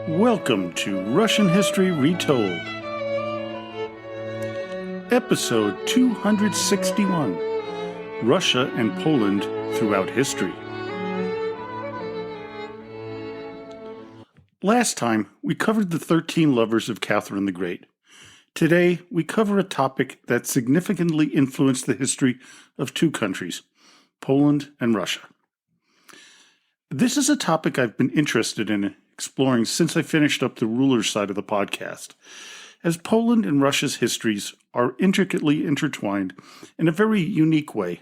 Welcome to Russian History Retold, Episode 261, Russia and Poland Throughout History. Last time, we covered the 13 lovers of Catherine the Great. Today, we cover a topic that significantly influenced the history of two countries, Poland and Russia. This is a topic I've been interested in exploring since I finished up the rulers side of the podcast, as Poland and Russia's histories are intricately intertwined in a very unique way.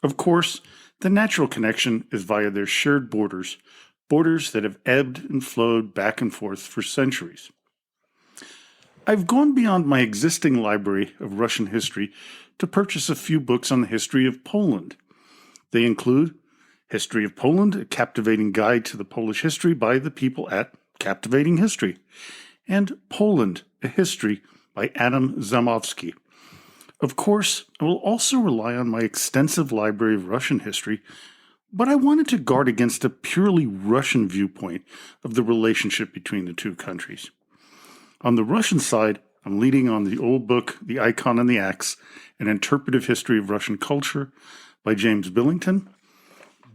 Of course, the natural connection is via their shared borders that have ebbed and flowed back and forth for centuries. I've gone beyond my existing library of Russian history to purchase a few books on the history of Poland. They include History of Poland, a captivating guide to the Polish history by the people at Captivating History, and Poland, a history by Adam Zamovsky. Of course, I will also rely on my extensive library of Russian history, but I wanted to guard against a purely Russian viewpoint of the relationship between the two countries. On the Russian side, I'm leading on the old book, The Icon and the Axe, An Interpretive History of Russian Culture by James Billington,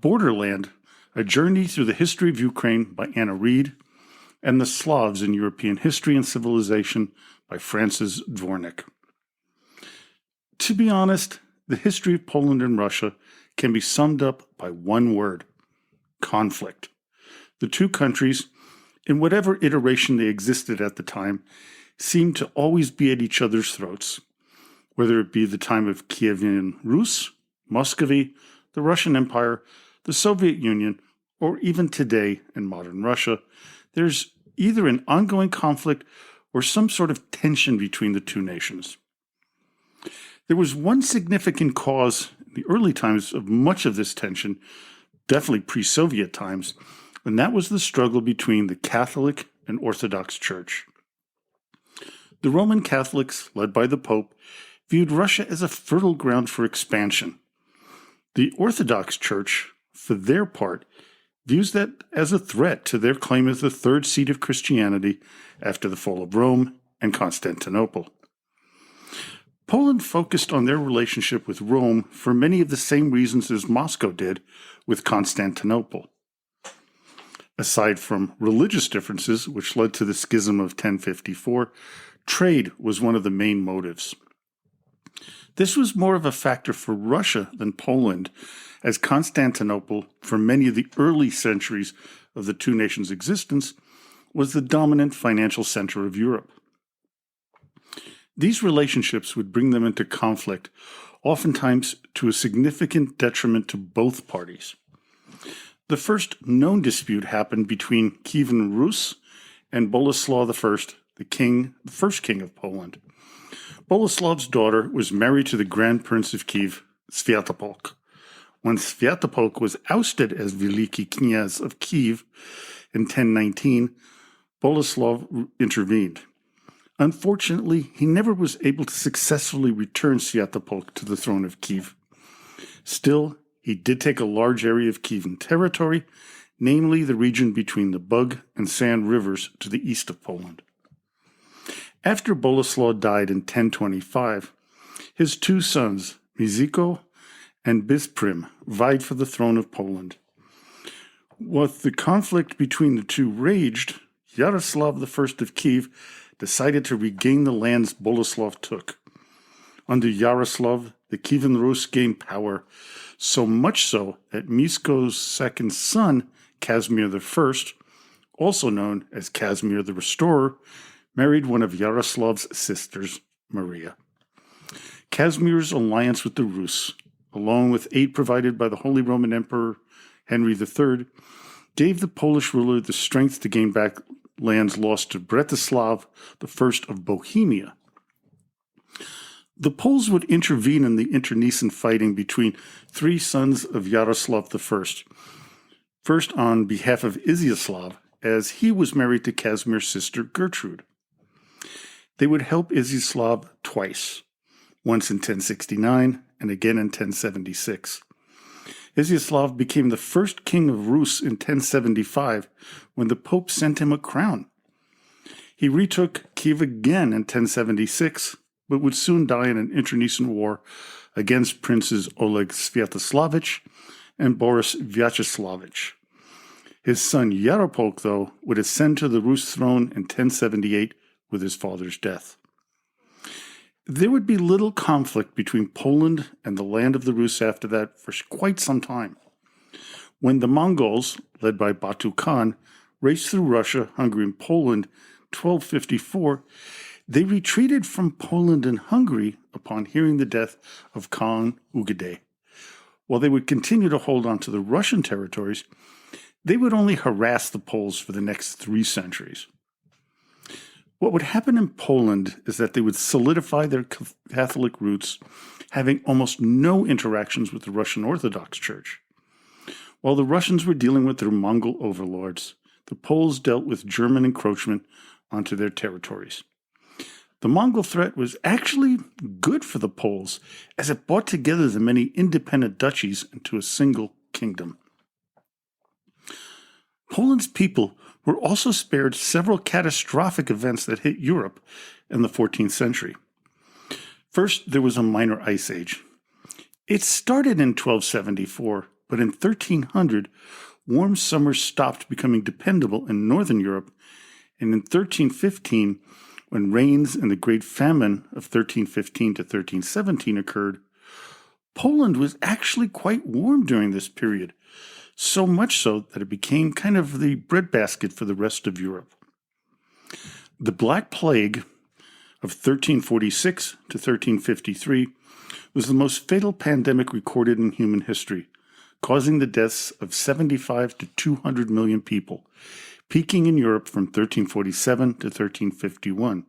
Borderland, A Journey Through the History of Ukraine by Anna Reid, and The Slavs in European History and Civilization by Francis Dvornik. To be honest, the history of Poland and Russia can be summed up by one word: conflict. The two countries, in whatever iteration they existed at the time, seemed to always be at each other's throats, whether it be the time of Kievan Rus, Muscovy, the Russian Empire, the Soviet Union, or even today in modern Russia. There's either an ongoing conflict or some sort of tension between the two nations. There was one significant cause in the early times of much of this tension, definitely pre-Soviet times, and that was the struggle between the Catholic and Orthodox Church. The Roman Catholics, led by the Pope, viewed Russia as a fertile ground for expansion. The Orthodox Church, for their part, views that as a threat to their claim as the third seat of Christianity after the fall of Rome and Constantinople. Poland focused on their relationship with Rome for many of the same reasons as Moscow did with Constantinople. Aside from religious differences, which led to the Schism of 1054, trade was one of the main motives. This was more of a factor for Russia than Poland, as Constantinople, for many of the early centuries of the two nations' existence, was the dominant financial center of Europe. These relationships would bring them into conflict, oftentimes to a significant detriment to both parties. The first known dispute happened between Kievan Rus and Boleslaw I, the first king of Poland. Boleslav's daughter was married to the Grand Prince of Kiev, Sviatopolk. When Sviatopolk was ousted as Veliki Knyaz of Kiev in 1019, Boleslav intervened. Unfortunately, he never was able to successfully return Sviatopolk to the throne of Kiev. Still, he did take a large area of Kievan territory, namely the region between the Bug and Sand rivers to the east of Poland. After Boleslaw died in 1025, his two sons, Mizyko and Bisprim, vied for the throne of Poland. While the conflict between the two raged, Yaroslav I of Kiev decided to regain the lands Boleslav took. Under Yaroslav, the Kievan Rus gained power, so much so that Misko's second son, Casimir I, also known as Casimir the Restorer, married one of Yaroslav's sisters, Maria. Casimir's alliance with the Rus, along with aid provided by the Holy Roman Emperor Henry III, gave the Polish ruler the strength to gain back lands lost to Bretislav I of Bohemia. The Poles would intervene in the internecine fighting between three sons of Yaroslav I. First on behalf of Iziaslav, as he was married to Casimir's sister Gertrude. They would help Iziaslav twice, once in 1069 and again in 1076. Iziaslav became the first king of Rus in 1075 when the Pope sent him a crown. He retook Kiev again in 1076, but would soon die in an internecine war against princes Oleg Sviatoslavich and Boris Vyacheslavich. His son Yaropolk, though, would ascend to the Rus throne in 1078 with his father's death. There would be little conflict between Poland and the land of the Rus after that for quite some time. When the Mongols, led by Batu Khan, raced through Russia, Hungary, and Poland in 1254, they retreated from Poland and Hungary upon hearing the death of Khan Ugade. While they would continue to hold on to the Russian territories, they would only harass the Poles for the next 3 centuries. What would happen in Poland is that they would solidify their Catholic roots, having almost no interactions with the Russian Orthodox Church. While the Russians were dealing with their Mongol overlords, the Poles dealt with German encroachment onto their territories. The Mongol threat was actually good for the Poles, as it brought together the many independent duchies into a single kingdom. Poland's people were also spared several catastrophic events that hit Europe in the 14th century. First, there was a minor ice age. It started in 1274, but in 1300, warm summers stopped becoming dependable in northern Europe, and in 1315, when rains and the Great Famine of 1315 to 1317 occurred, Poland was actually quite warm during this period, so much so that it became kind of the breadbasket for the rest of Europe. The Black Plague of 1346 to 1353 was the most fatal pandemic recorded in human history, causing the deaths of 75 to 200 million people, peaking in Europe from 1347 to 1351.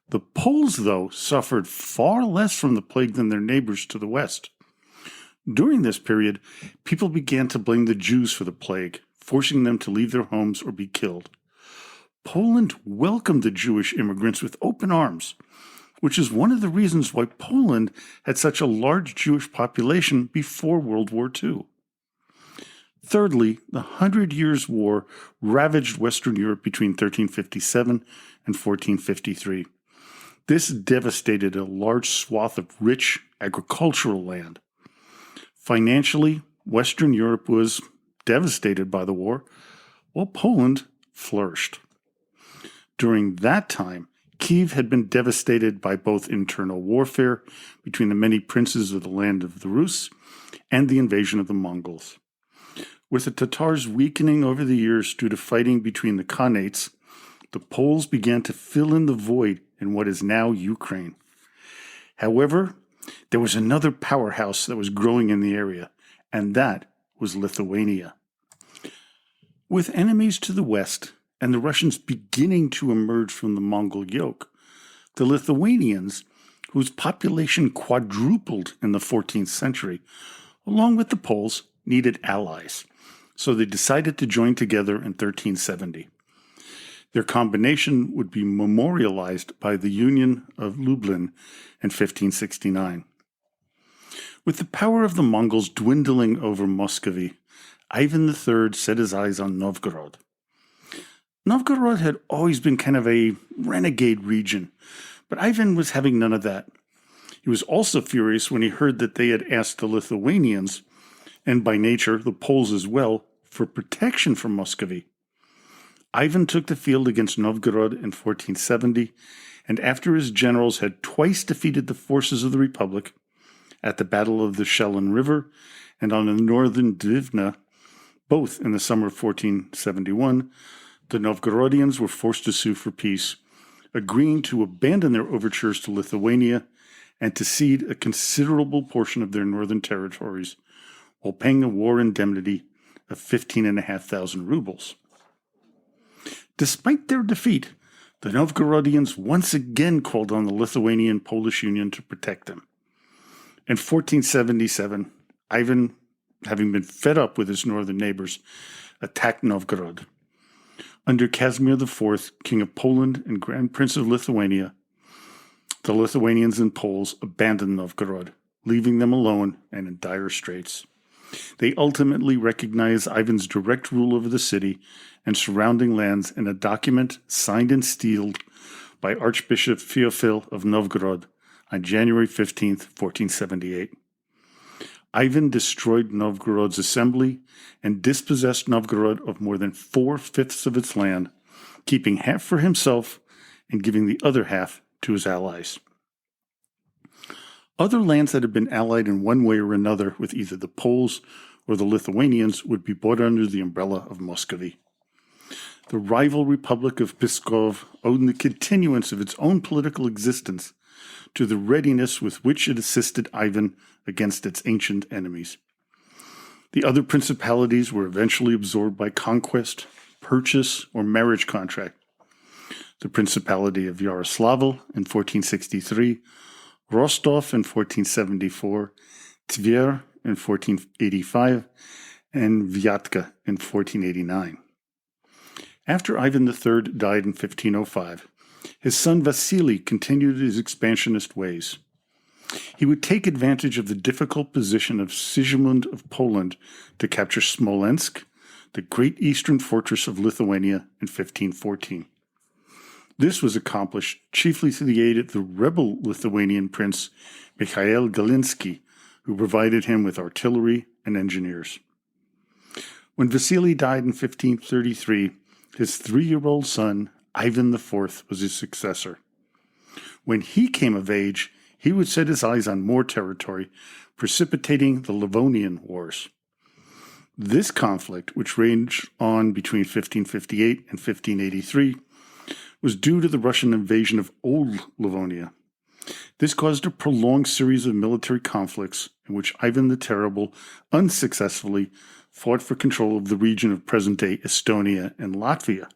The Poles, though, suffered far less from the plague than their neighbors to the west. During this period, people began to blame the Jews for the plague, forcing them to leave their homes or be killed. Poland welcomed the Jewish immigrants with open arms, which is one of the reasons why Poland had such a large Jewish population before World War II. Thirdly, the 100 Years' War ravaged Western Europe between 1357 and 1453. This devastated a large swath of rich agricultural land. Financially, Western Europe was devastated by the war, while Poland flourished. During that time, Kiev had been devastated by both internal warfare between the many princes of the land of the Rus and the invasion of the Mongols. With the Tatars weakening over the years due to fighting between the Khanates, the Poles began to fill in the void in what is now Ukraine. However, there was another powerhouse that was growing in the area, and that was Lithuania. With enemies to the west and the Russians beginning to emerge from the Mongol yoke, the Lithuanians, whose population quadrupled in the 14th century, along with the Poles, needed allies, so they decided to join together in 1370. Their combination would be memorialized by the Union of Lublin in 1569. With the power of the Mongols dwindling over Muscovy, Ivan III set his eyes on Novgorod. Novgorod had always been kind of a renegade region, but Ivan was having none of that. He was also furious when he heard that they had asked the Lithuanians, and by nature the Poles as well, for protection from Muscovy. Ivan took the field against Novgorod in 1470, and after his generals had twice defeated the forces of the Republic, at the Battle of the Shelyn River and on the northern Dvina, both in the summer of 1471, the Novgorodians were forced to sue for peace, agreeing to abandon their overtures to Lithuania and to cede a considerable portion of their northern territories, while paying a war indemnity of 15,500 rubles. Despite their defeat, the Novgorodians once again called on the Lithuanian-Polish Union to protect them. In 1477, Ivan, having been fed up with his northern neighbors, attacked Novgorod. Under Casimir IV, King of Poland and Grand Prince of Lithuania, the Lithuanians and Poles abandoned Novgorod, leaving them alone and in dire straits. They ultimately recognized Ivan's direct rule over the city and surrounding lands in a document signed and sealed by Archbishop Theophil of Novgorod on January 15, 1478. Ivan destroyed Novgorod's assembly and dispossessed Novgorod of more than 4/5 of its land, keeping half for himself and giving the other half to his allies. Other lands that had been allied in one way or another with either the Poles or the Lithuanians would be brought under the umbrella of Muscovy. The rival Republic of Pskov owed the continuance of its own political existence to the readiness with which it assisted Ivan against its ancient enemies. The other principalities were eventually absorbed by conquest, purchase, or marriage contract. The Principality of Yaroslavl in 1463, Rostov in 1474, Tver in 1485, and Vyatka in 1489. After Ivan III died in 1505, his son Vasily continued his expansionist ways. He would take advantage of the difficult position of Sigismund of Poland to capture Smolensk, the great eastern fortress of Lithuania, in 1514. This was accomplished chiefly through the aid of the rebel Lithuanian prince Mikhail Galinsky, who provided him with artillery and engineers. When Vasily died in 1533, his 3-year-old son, Ivan IV, was his successor. When he came of age, he would set his eyes on more territory, precipitating the Livonian Wars. This conflict, which ranged on between 1558 and 1583, was due to the Russian invasion of Old Livonia. This caused a prolonged series of military conflicts in which Ivan the Terrible unsuccessfully fought for control of the region of present-day Estonia and Latvia.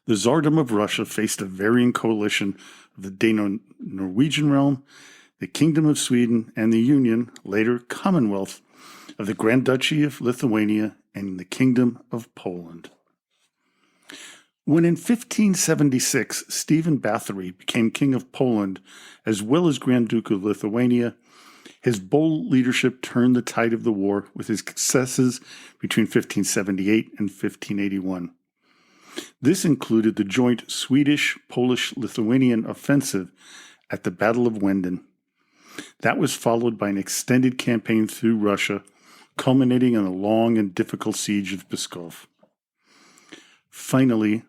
The Tsardom of Russia faced a varying coalition of the Dano-Norwegian realm, the Kingdom of Sweden, and the Union, later Commonwealth, of the Grand Duchy of Lithuania and the Kingdom of Poland. When in 1576 Stephen Bathory became King of Poland as well as Grand Duke of Lithuania, his bold leadership turned the tide of the war with his successes between 1578 and 1581. This included the joint Swedish-Polish-Lithuanian offensive at the Battle of Wenden. That was followed by an extended campaign through Russia, culminating in a long and difficult siege of Pskov. Finally,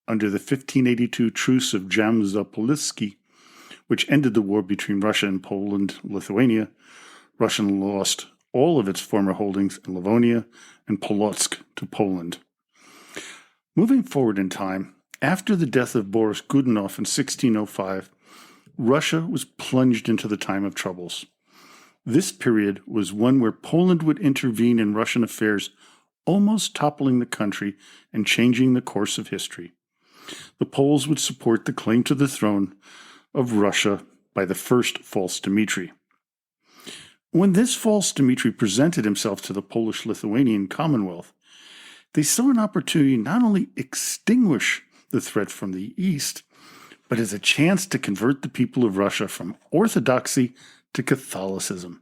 under the 1582 Truce of Jam-Zapoliski, which ended the war between Russia and Poland-Lithuania, Russia lost all of its former holdings in Livonia and Polotsk to Poland. Moving forward in time, after the death of Boris Godunov in 1605, Russia was plunged into the time of troubles. This period was one where Poland would intervene in Russian affairs, almost toppling the country and changing the course of history. The Poles would support the claim to the throne of Russia by the first false Dmitry. When this false Dmitry presented himself to the Polish-Lithuanian Commonwealth, they saw an opportunity not only extinguish the threat from the east, but as a chance to convert the people of Russia from Orthodoxy to Catholicism.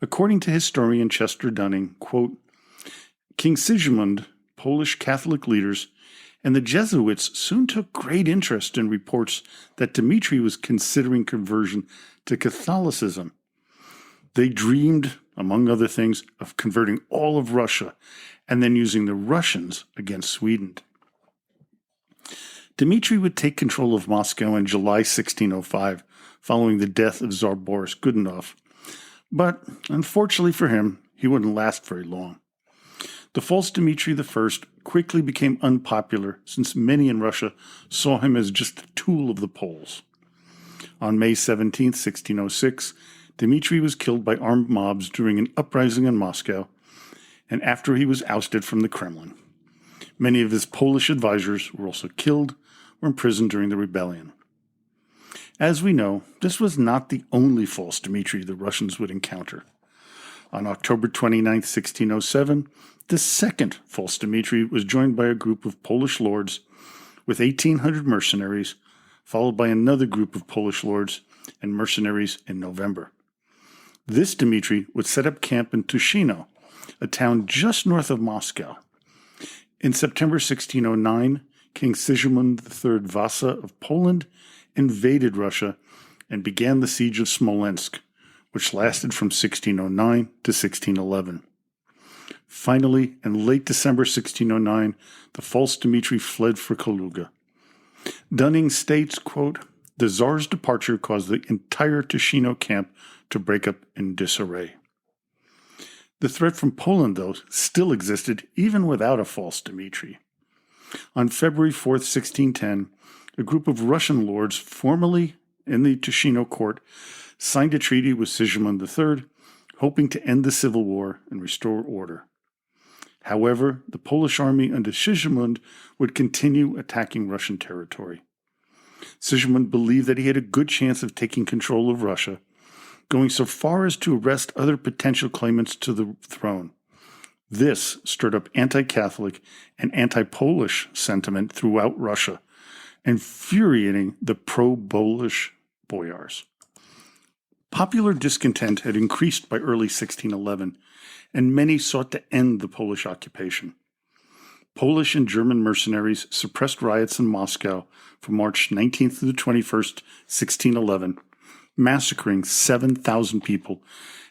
According to historian Chester Dunning, quote, King Sigismund, Polish Catholic leaders, and the Jesuits soon took great interest in reports that Dmitry was considering conversion to Catholicism. They dreamed, among other things, of converting all of Russia and then using the Russians against Sweden. Dmitry would take control of Moscow in July 1605, following the death of Tsar Boris Godunov. But, unfortunately for him, he wouldn't last very long. The false Dmitry I quickly became unpopular since many in Russia saw him as just a tool of the Poles. On May 17, 1606, Dmitry was killed by armed mobs during an uprising in Moscow, and after he was ousted from the Kremlin. Many of his Polish advisors were also killed or imprisoned during the rebellion. As we know, this was not the only false Dmitry the Russians would encounter. On October 29, 1607, the second false Dmitry was joined by a group of Polish lords with 1,800 mercenaries, followed by another group of Polish lords and mercenaries in November. This Dmitry would set up camp in Tushino, a town just north of Moscow. In September 1609, King Sigismund III Vasa of Poland invaded Russia and began the siege of Smolensk, which lasted from 1609 to 1611. Finally, in late December 1609, the false Dmitry fled for Kaluga. Dunning states, quote, "The Tsar's departure caused the entire Tushino camp to break up in disarray." The threat from Poland, though, still existed even without a false Dmitry. On February 4th, 1610, a group of Russian lords formerly in the Tushino court signed a treaty with Sigismund III, hoping to end the civil war and restore order. However, the Polish army under Sigismund would continue attacking Russian territory. Sigismund believed that he had a good chance of taking control of Russia, going so far as to arrest other potential claimants to the throne. This stirred up anti-Catholic and anti-Polish sentiment throughout Russia, infuriating the pro-Polish boyars. Popular discontent had increased by early 1611, and many sought to end the Polish occupation. Polish and German mercenaries suppressed riots in Moscow from March 19th to the 21st, 1611, massacring 7,000 people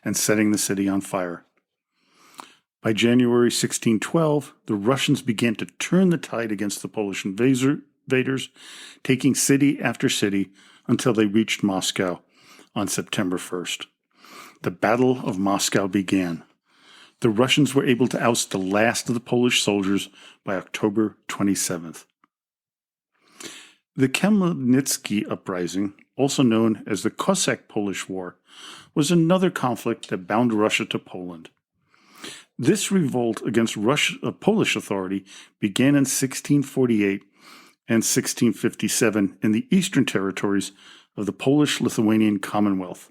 and setting the city on fire. By January 1612, the Russians began to turn the tide against the Polish invaders, taking city after city until they reached Moscow on September 1st. The Battle of Moscow began. The Russians were able to oust the last of the Polish soldiers by October 27th. The Khmelnytsky Uprising, also known as the Cossack-Polish War, was another conflict that bound Russia to Poland. This revolt against Polish authority began in 1648 and 1657 in the eastern territories of the Polish-Lithuanian Commonwealth,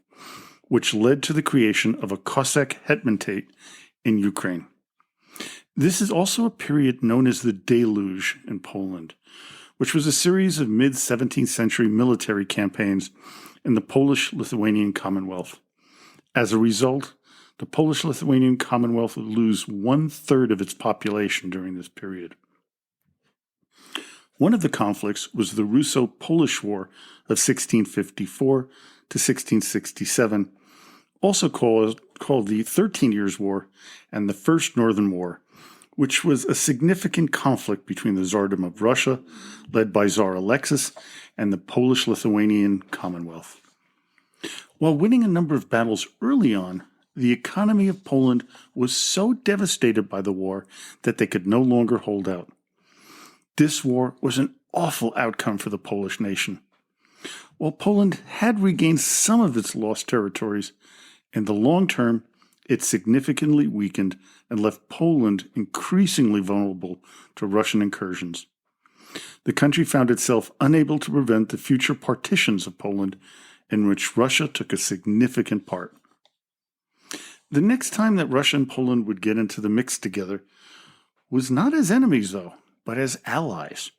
which led to the creation of a Cossack hetmanate in Ukraine. This is also a period known as the Deluge in Poland, which was a series of mid-17th century military campaigns in the Polish-Lithuanian Commonwealth. As a result, the Polish-Lithuanian Commonwealth would lose 1/3 of its population during this period. One of the conflicts was the Russo-Polish War of 1654 to 1667, also called the 13 Years' War and the First Northern War, which was a significant conflict between the Tsardom of Russia, led by Tsar Alexis, and the Polish-Lithuanian Commonwealth. While winning a number of battles early on, the economy of Poland was so devastated by the war that they could no longer hold out. This war was an awful outcome for the Polish nation. While Poland had regained some of its lost territories, in the long term, it significantly weakened and left Poland increasingly vulnerable to Russian incursions. The country found itself unable to prevent the future partitions of Poland, in which Russia took a significant part. The next time that Russia and Poland would get into the mix together was not as enemies, though, but as allies.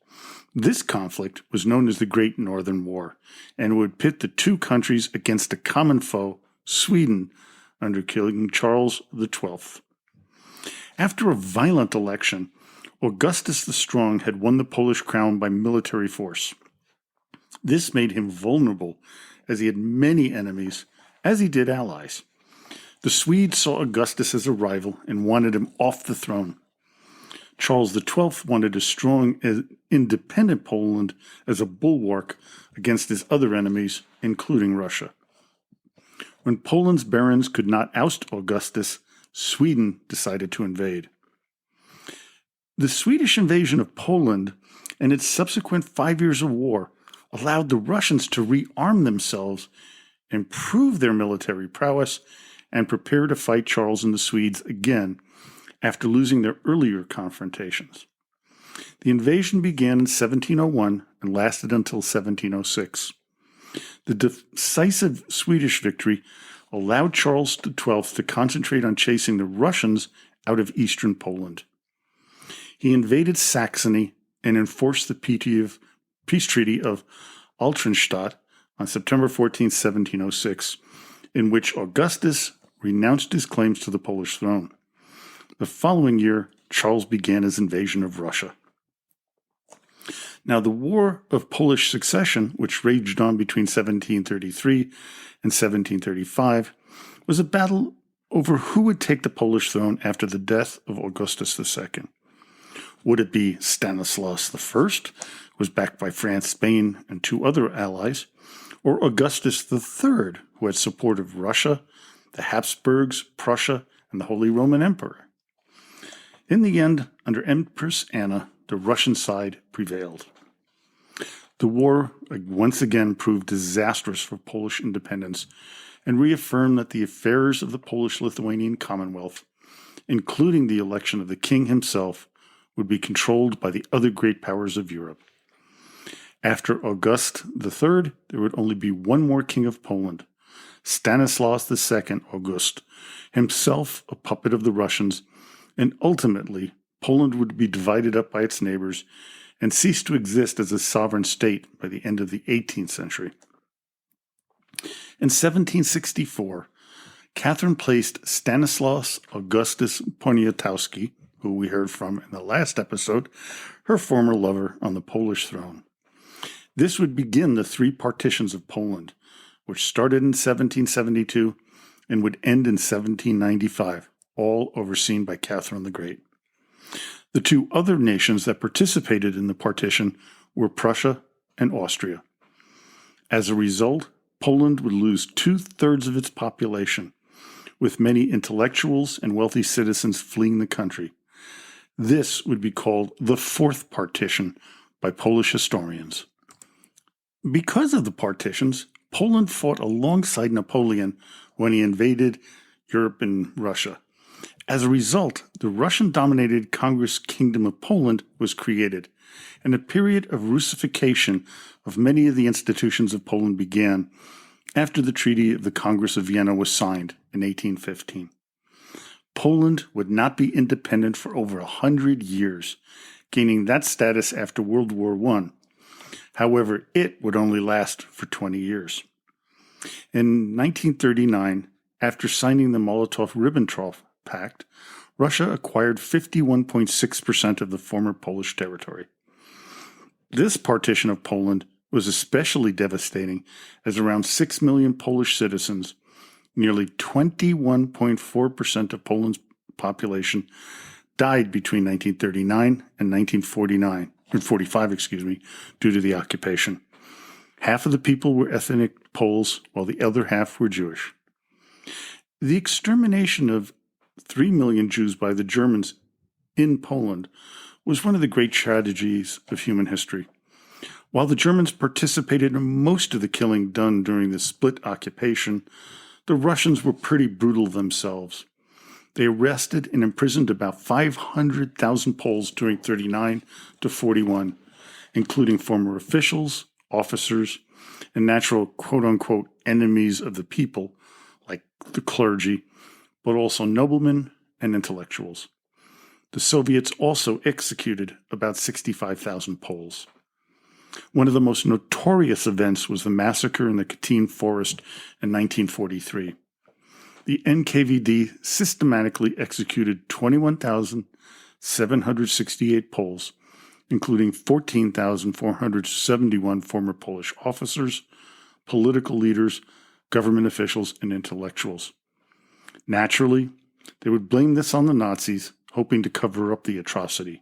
This conflict was known as the Great Northern War, and would pit the two countries against a common foe, Sweden, under King Charles XII. After a violent election, Augustus the Strong had won the Polish crown by military force. This made him vulnerable, as he had many enemies, as he did allies. The Swedes saw Augustus as a rival and wanted him off the throne. Charles XII wanted a strong, independent Poland as a bulwark against his other enemies, including Russia. When Poland's barons could not oust Augustus, Sweden decided to invade. The Swedish invasion of Poland and its subsequent 5 years of war allowed the Russians to rearm themselves, improve their military prowess, and prepare to fight Charles and the Swedes again after losing their earlier confrontations. The invasion began in 1701 and lasted until 1706. The decisive Swedish victory allowed Charles XII to concentrate on chasing the Russians out of eastern Poland. He invaded Saxony and enforced the peace treaty of Altenstadt on September 14, 1706, in which Augustus renounced his claims to the Polish throne. The following year, Charles began his invasion of Russia. Now, the War of Polish Succession, which raged on between 1733 and 1735, was a battle over who would take the Polish throne after the death of Augustus II. Would it be Stanislaus I, who was backed by France, Spain, and two other allies, or Augustus III, who had support of Russia, the Habsburgs, Prussia, and the Holy Roman Emperor? In the end, under Empress Anna, the Russian side prevailed. The war once again proved disastrous for Polish independence and reaffirmed that the affairs of the Polish-Lithuanian Commonwealth, including the election of the king himself, would be controlled by the other great powers of Europe. After August III, there would only be one more king of Poland, Stanislaus II August, himself a puppet of the Russians, and ultimately Poland would be divided up by its neighbors and cease to exist as a sovereign state by the end of the 18th century. In 1764, Catherine placed Stanislaus Augustus Poniatowski, who we heard from in the last episode, her former lover, on the Polish throne. This would begin the three partitions of Poland, which started in 1772 and would end in 1795, all overseen by Catherine the Great. The two other nations that participated in the partition were Prussia and Austria. As a result, Poland would lose 2/3 of its population, with many intellectuals and wealthy citizens fleeing the country. This would be called the Fourth Partition by Polish historians. Because of the partitions, Poland fought alongside Napoleon when he invaded Europe and Russia. As a result, the Russian-dominated Congress Kingdom of Poland was created, and a period of Russification of many of the institutions of Poland began after the Treaty of the Congress of Vienna was signed in 1815. Poland would not be independent for over 100 years, gaining that status after World War I. However, it would only last for 20 years. In 1939, after signing the Molotov-Ribbentrop Pact, Russia acquired 51.6% of the former Polish territory. This partition of Poland was especially devastating as around 6 million Polish citizens, nearly 21.4% of Poland's population, died between 1939 and 1945, due to the occupation. Half of the people were ethnic Poles, while the other half were Jewish. The extermination of 3 million Jews by the Germans in Poland was one of the great tragedies of human history. While the Germans participated in most of the killing done during the split occupation, the Russians were pretty brutal themselves. They arrested and imprisoned about 500,000 Poles during 1939 to 1941, including former officials, officers, and natural quote-unquote enemies of the people, like the clergy, but also noblemen and intellectuals. The Soviets also executed about 65,000 Poles. One of the most notorious events was the massacre in the Katyn Forest in 1943. The NKVD systematically executed 21,768 Poles, including 14,471 former Polish officers, political leaders, government officials, and intellectuals. Naturally, they would blame this on the Nazis, hoping to cover up the atrocity.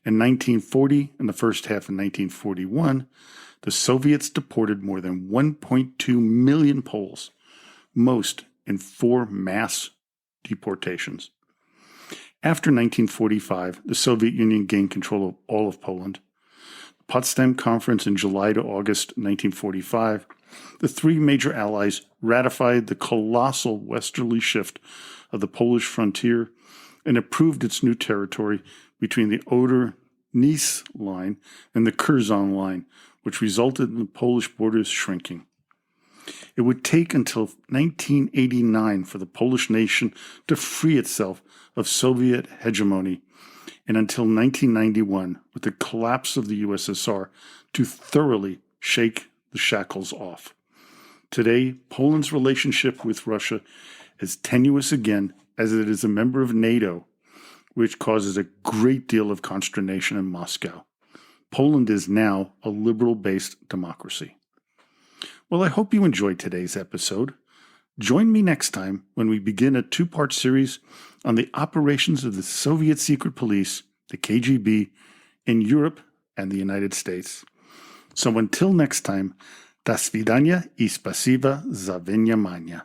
In 1940 and the first half of 1941, the Soviets deported more than 1.2 million Poles, most in 4 mass deportations. After 1945, the Soviet Union gained control of all of Poland. The Potsdam Conference in July to August 1945, the three major allies ratified the colossal westerly shift of the Polish frontier and approved its new territory between the Oder-Neisse line and the Curzon line, which resulted in the Polish borders shrinking. It would take until 1989 for the Polish nation to free itself of Soviet hegemony, and until 1991, with the collapse of the USSR, to thoroughly shake the shackles off. Today, Poland's relationship with Russia is tenuous again, as it is a member of NATO, which causes a great deal of consternation in Moscow. Poland is now a liberal-based democracy. Well, I hope you enjoyed today's episode. Join me next time when we begin a two-part series on the operations of the Soviet secret police, the KGB, in Europe and the United States. So until next time, до свидания и спасибо за внимание.